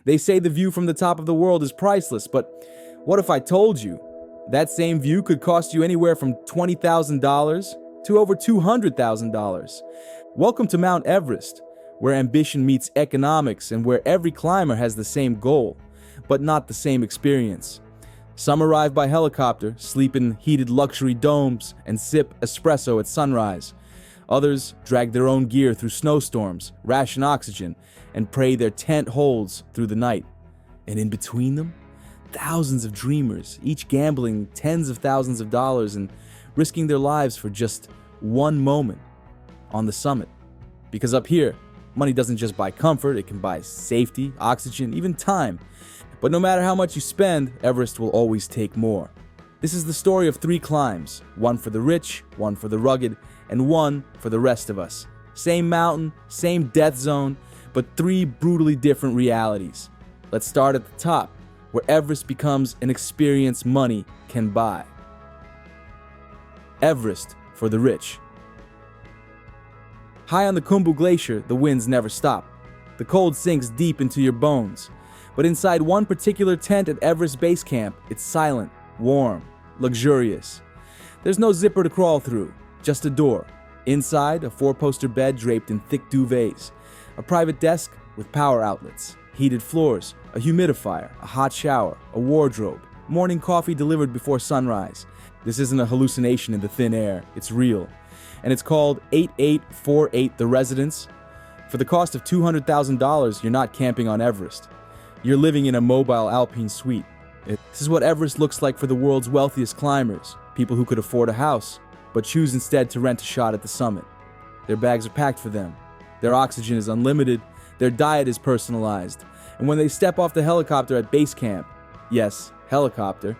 They say the view from the top of the world is priceless, but what if I told you that same view could cost you anywhere from $20,000 to over $200,000? Welcome to Mount Everest, where ambition meets economics and where every climber has the same goal, but not the same experience. Some arrive by helicopter, sleep in heated luxury domes, and sip espresso at sunrise. Others drag their own gear through snowstorms, ration oxygen, and pray their tent holds through the night. And in between them, thousands of dreamers, each gambling tens of thousands of dollars and risking their lives for just one moment on the summit. Because up here, money doesn't just buy comfort, it can buy safety, oxygen, even time. But no matter how much you spend, Everest will always take more. This is the story of 3 climbs, one for the rich, one for the rugged, and one for the rest of us. Same mountain, same death zone, but 3 brutally different realities. Let's start at the top, where Everest becomes an experience money can buy. Everest for the rich. High on the Khumbu Glacier, the winds never stop. The cold sinks deep into your bones. But inside one particular tent at Everest Base Camp, it's silent, warm, luxurious. There's no zipper to crawl through, just a door. Inside, a 4-poster bed draped in thick duvets. A private desk with power outlets, heated floors, a humidifier, a hot shower, a wardrobe, morning coffee delivered before sunrise. This isn't a hallucination in the thin air, it's real. And it's called 8848 The Residence. For the cost of $200,000, you're not camping on Everest. You're living in a mobile alpine suite. This is what Everest looks like for the world's wealthiest climbers, people who could afford a house, but choose instead to rent a shot at the summit. Their bags are packed for them. Their oxygen is unlimited. Their diet is personalized. And when they step off the helicopter at base camp, yes, helicopter,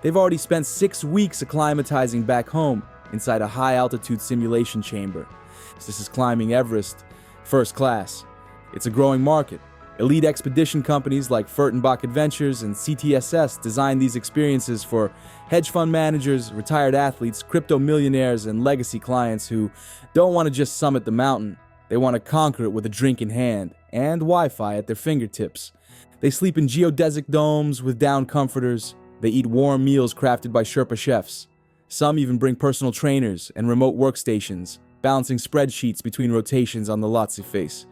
they've already spent 6 weeks acclimatizing back home inside a high-altitude simulation chamber. This is climbing Everest first class. It's a growing market. Elite expedition companies like Furtenbach Adventures and CTSS design these experiences for hedge fund managers, retired athletes, crypto millionaires, and legacy clients who don't want to just summit the mountain. They want to conquer it with a drink in hand and Wi-Fi at their fingertips. They sleep in geodesic domes with down comforters. They eat warm meals crafted by Sherpa chefs. Some even bring personal trainers and remote workstations, balancing spreadsheets between rotations on the Lhotse face.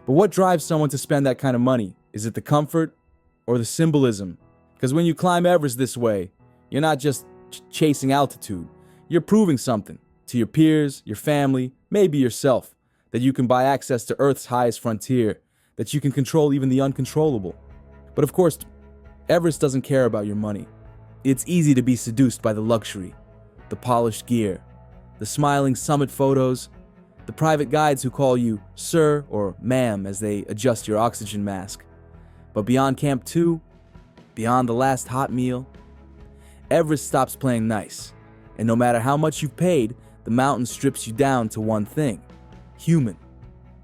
But what drives someone to spend that kind of money? Is it the comfort or the symbolism? Because when you climb Everest this way, you're not just chasing altitude. You're proving something to your peers, your family, maybe yourself, that you can buy access to Earth's highest frontier, that you can control even the uncontrollable. But of course, Everest doesn't care about your money. It's easy to be seduced by the luxury, the polished gear, the smiling summit photos, the private guides who call you sir or ma'am as they adjust your oxygen mask. But beyond Camp 2, beyond the last hot meal, Everest stops playing nice. And no matter how much you've paid, the mountain strips you down to one thing: human.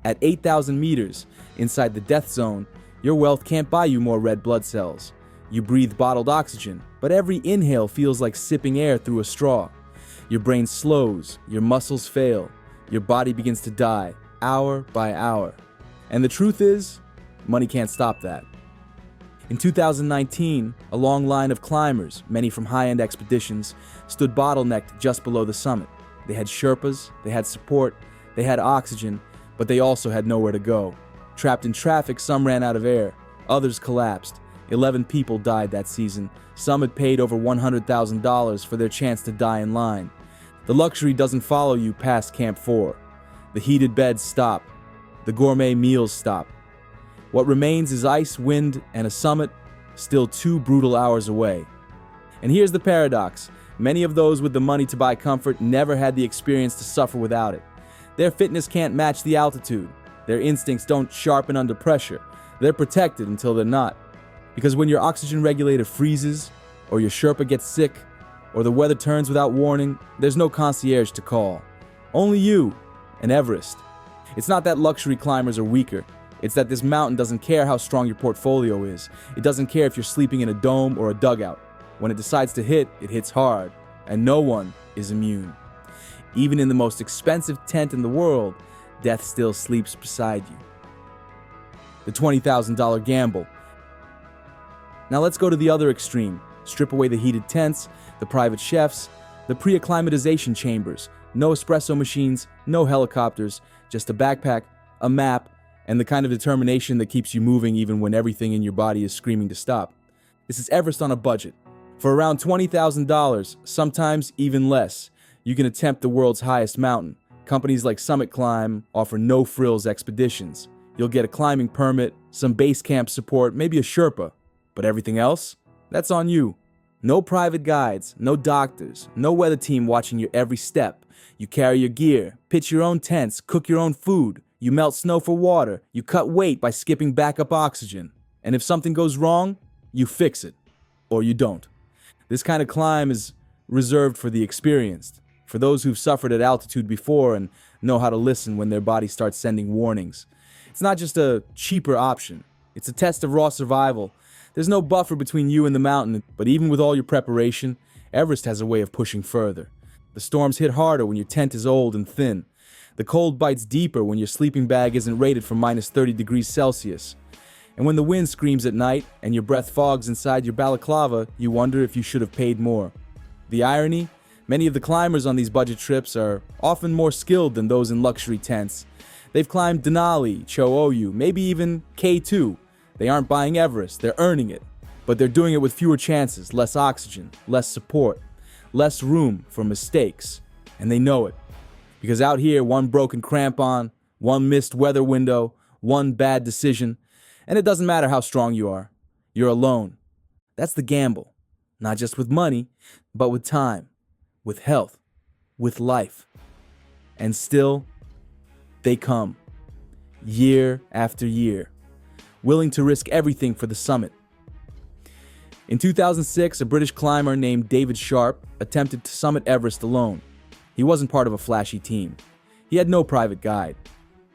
At 8,000 meters, inside the death zone, your wealth can't buy you more red blood cells. You breathe bottled oxygen, but every inhale feels like sipping air through a straw. Your brain slows, your muscles fail, your body begins to die, hour by hour. And the truth is, money can't stop that. In 2019, a long line of climbers, many from high-end expeditions, stood bottlenecked just below the summit. They had Sherpas, they had support, they had oxygen, but they also had nowhere to go. Trapped in traffic, some ran out of air, others collapsed. 11 people died that season. Some had paid over $100,000 for their chance to die in line. The luxury doesn't follow you past Camp 4. The heated beds stop. The gourmet meals stop. What remains is ice, wind, and a summit still 2 brutal hours away. And here's the paradox. Many of those with the money to buy comfort never had the experience to suffer without it. Their fitness can't match the altitude. Their instincts don't sharpen under pressure. They're protected until they're not. Because when your oxygen regulator freezes, or your Sherpa gets sick, or the weather turns without warning, there's no concierge to call. Only you and Everest. It's not that luxury climbers are weaker. It's that this mountain doesn't care how strong your portfolio is. It doesn't care if you're sleeping in a dome or a dugout. When it decides to hit, it hits hard, and no one is immune. Even in the most expensive tent in the world, death still sleeps beside you. The $20,000 gamble. Now let's go to the other extreme. Strip away the heated tents, the private chefs, the pre-acclimatization chambers. No espresso machines, no helicopters, just a backpack, a map, and the kind of determination that keeps you moving even when everything in your body is screaming to stop. This is Everest on a budget. For around $20,000, sometimes even less, you can attempt the world's highest mountain. Companies like Summit Climb offer no-frills expeditions. You'll get a climbing permit, some base camp support, maybe a Sherpa. But everything else? That's on you. No private guides, no doctors, no weather team watching your every step. You carry your gear, pitch your own tents, cook your own food. You melt snow for water. You cut weight by skipping backup oxygen. And if something goes wrong, you fix it. Or you don't. This kind of climb is reserved for the experienced, for those who've suffered at altitude before and know how to listen when their body starts sending warnings. It's not just a cheaper option. It's a test of raw survival. There's no buffer between you and the mountain, but even with all your preparation, Everest has a way of pushing further. The storms hit harder when your tent is old and thin. The cold bites deeper when your sleeping bag isn't rated for minus 30 degrees Celsius. And when the wind screams at night and your breath fogs inside your balaclava, you wonder if you should have paid more. The irony? Many of the climbers on these budget trips are often more skilled than those in luxury tents. They've climbed Denali, Cho-Oyu, maybe even K2. They aren't buying Everest, they're earning it. But they're doing it with fewer chances, less oxygen, less support, less room for mistakes. And they know it. Because out here, one broken crampon, one missed weather window, one bad decision, and it doesn't matter how strong you are. You're alone. That's the gamble. Not just with money, but with time, with health, with life. And still, they come. Year after year. Willing to risk everything for the summit. In 2006, a British climber named David Sharp attempted to summit Everest alone. He wasn't part of a flashy team. He had no private guide.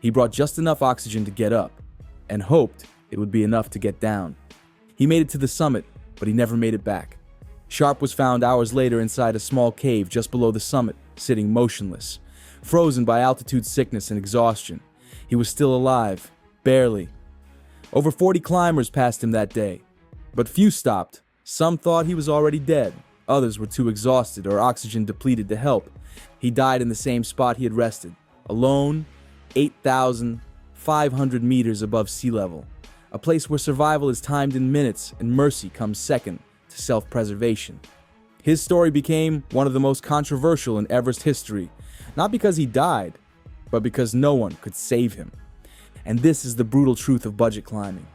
He brought just enough oxygen to get up, and hoped it would be enough to get down. He made it to the summit, but he never made it back. Sharp was found hours later inside a small cave just below the summit, sitting motionless, frozen by altitude sickness and exhaustion. He was still alive, barely. Over 40 climbers passed him that day, but few stopped. Some thought he was already dead. Others were too exhausted or oxygen depleted to help. He died in the same spot he had rested, alone, 8,500 meters above sea level, a place where survival is timed in minutes and mercy comes second to self-preservation. His story became one of the most controversial in Everest history, not because he died, but because no one could save him. And this is the brutal truth of budget climbing.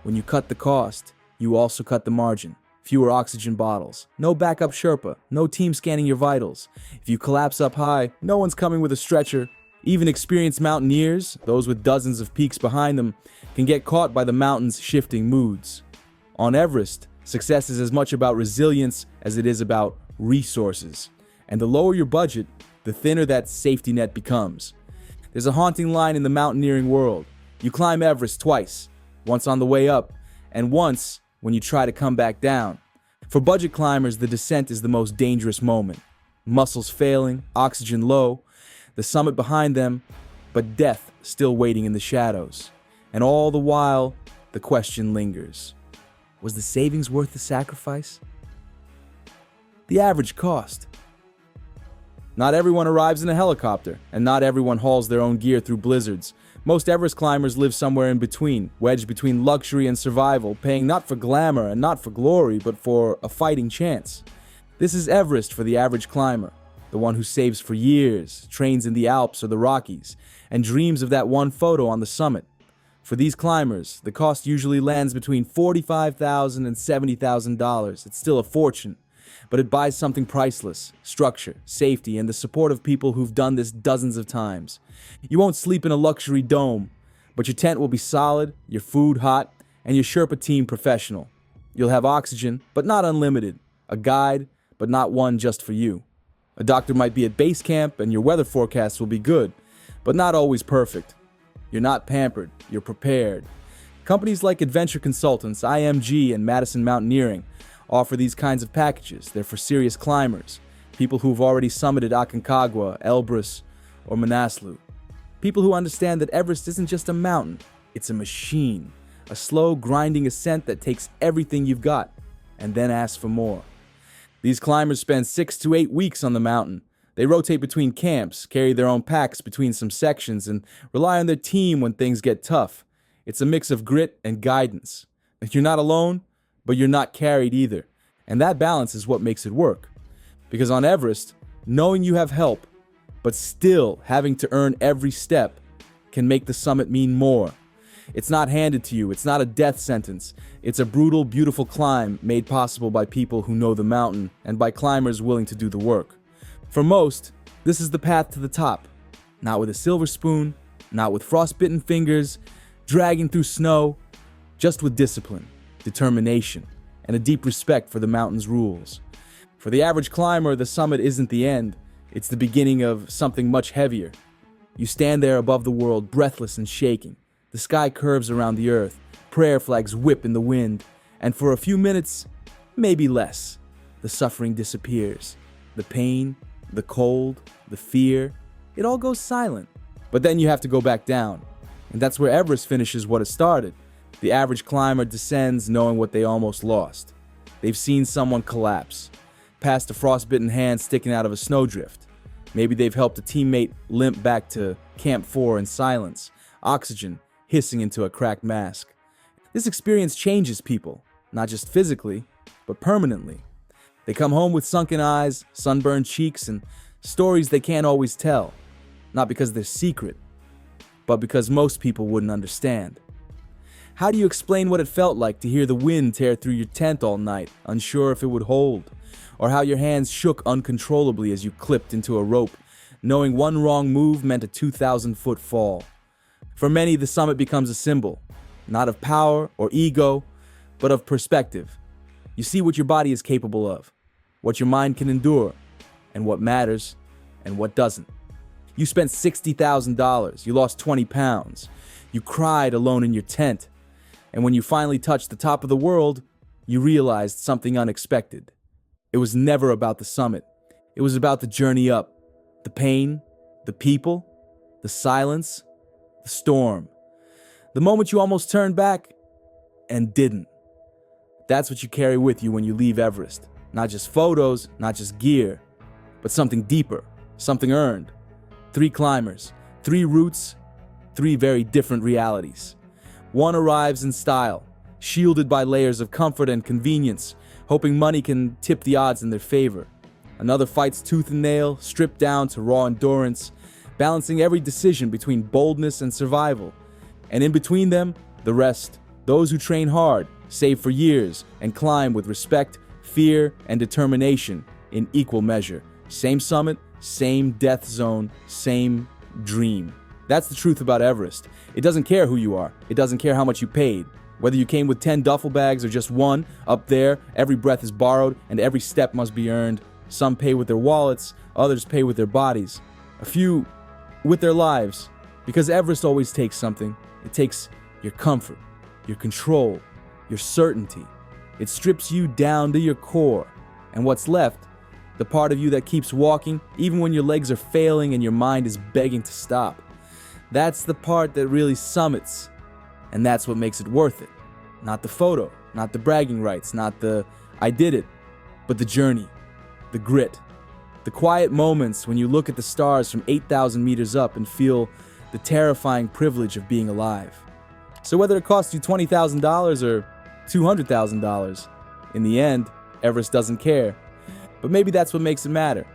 When you cut the cost, you also cut the margin. Fewer oxygen bottles, no backup Sherpa, no team scanning your vitals. If you collapse up high, no one's coming with a stretcher. Even experienced mountaineers, those with dozens of peaks behind them, can get caught by the mountain's shifting moods. On Everest, success is as much about resilience as it is about resources. And the lower your budget, the thinner that safety net becomes. There's a haunting line in the mountaineering world. You climb Everest twice, once on the way up, and once when you try to come back down. For budget climbers, the descent is the most dangerous moment. Muscles failing, oxygen low, the summit behind them, but death still waiting in the shadows. And all the while, the question lingers. Was the savings worth the sacrifice? The average cost. Not everyone arrives in a helicopter, and not everyone hauls their own gear through blizzards. Most Everest climbers live somewhere in between, wedged between luxury and survival, paying not for glamour and not for glory, but for a fighting chance. This is Everest for the average climber, the one who saves for years, trains in the Alps or the Rockies, and dreams of that one photo on the summit. For these climbers, the cost usually lands between $45,000 and $70,000. It's still a fortune, but it buys something priceless: structure, safety, and the support of people who've done this dozens of times. You won't sleep in a luxury dome, but your tent will be solid, your food hot, and your Sherpa team professional. You'll have oxygen, but not unlimited, a guide, but not one just for you. A doctor might be at base camp, and your weather forecasts will be good, but not always perfect. You're not pampered, you're prepared. Companies like Adventure Consultants, IMG, and Madison Mountaineering offer these kinds of packages. They're for serious climbers, people who've already summited Aconcagua, Elbrus, or Manaslu. People who understand that Everest isn't just a mountain, it's a machine, a slow, grinding ascent that takes everything you've got. and then ask for more. These climbers spend 6 to 8 weeks on the mountain. They rotate between camps, carry their own packs between some sections, and rely on their team when things get tough. It's a mix of grit and guidance. You're not alone, but you're not carried either. And that balance is what makes it work. Because on Everest, knowing you have help, but still having to earn every step, can make the summit mean more. It's not handed to you, it's not a death sentence. It's a brutal, beautiful climb made possible by people who know the mountain and by climbers willing to do the work. For most, this is the path to the top. Not with a silver spoon, not with frostbitten fingers, dragging through snow, just with discipline, determination, and a deep respect for the mountain's rules. For the average climber, the summit isn't the end, it's the beginning of something much heavier. You stand there above the world, breathless and shaking. The sky curves around the earth, prayer flags whip in the wind, and for a few minutes, maybe less, the suffering disappears. The pain, the cold, the fear, it all goes silent. But then you have to go back down, and that's where Everest finishes what it started. The average climber descends knowing what they almost lost. They've seen someone collapse, past a frostbitten hand sticking out of a snowdrift. Maybe they've helped a teammate limp back to Camp 4 in silence, oxygen hissing into a cracked mask. This experience changes people, not just physically, but permanently. They come home with sunken eyes, sunburned cheeks, and stories they can't always tell. Not because they're secret, but because most people wouldn't understand. How do you explain what it felt like to hear the wind tear through your tent all night, unsure if it would hold? Or how your hands shook uncontrollably as you clipped into a rope, knowing one wrong move meant a 2,000-foot fall? For many, the summit becomes a symbol, not of power or ego, but of perspective. You see what your body is capable of, what your mind can endure, and what matters and what doesn't. You spent $60,000, you lost 20 pounds, you cried alone in your tent, and when you finally touched the top of the world, you realized something unexpected. It was never about the summit. It was about the journey up, the pain, the people, the silence, the storm. The moment you almost turned back and didn't. That's what you carry with you when you leave Everest. Not just photos, not just gear, but something deeper, something earned. 3 climbers, 3 routes, 3 very different realities. One arrives in style, shielded by layers of comfort and convenience, hoping money can tip the odds in their favor. Another fights tooth and nail, stripped down to raw endurance, balancing every decision between boldness and survival. And in between them, the rest, those who train hard, save for years, and climb with respect, fear, and determination in equal measure. Same summit, same death zone, same dream. That's the truth about Everest. It doesn't care who you are. It doesn't care how much you paid. Whether you came with 10 duffel bags or just one, up there, every breath is borrowed and every step must be earned. Some pay with their wallets, others pay with their bodies. A few with their lives. Because Everest always takes something. It takes your comfort, your control, your certainty. It strips you down to your core. And what's left, the part of you that keeps walking, even when your legs are failing and your mind is begging to stop. That's the part that really summits. And that's what makes it worth it. Not the photo, not the bragging rights, not the I did it, but the journey, the grit, the quiet moments when you look at the stars from 8,000 meters up and feel the terrifying privilege of being alive. So whether it costs you $20,000 or $200,000, in the end, Everest doesn't care. But maybe that's what makes it matter.